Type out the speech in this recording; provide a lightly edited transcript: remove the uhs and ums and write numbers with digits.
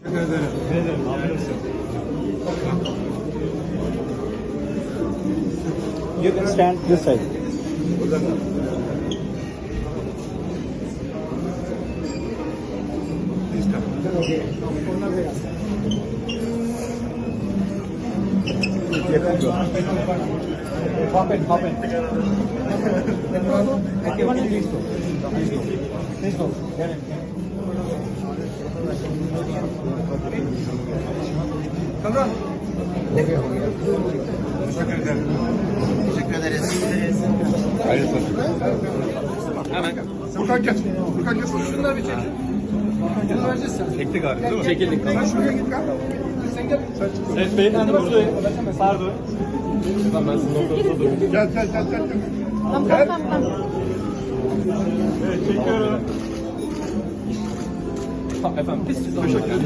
Teşekkür ederim. You can stand this side. Burada da. Hop in, hop in. Everyone in please go. Please go. Please go. Get in. Tamam. Teşekkür ederim. Teşekkür ederiz. Hayırlı olsun. Hemen. Furkan geç. Furkan geç. Şunları bir çek. Bunu vereceğiz sen. Çektik abi değil mi? Çekildik. Sen şuraya git kan. Sen gel. Sen çık. Evet beyefendi buradayım. Pardon. Ben sizin ortada durayım. Gel. Tamam. Evet çekiyorum. Efendim biz siz Teşekkür ederim.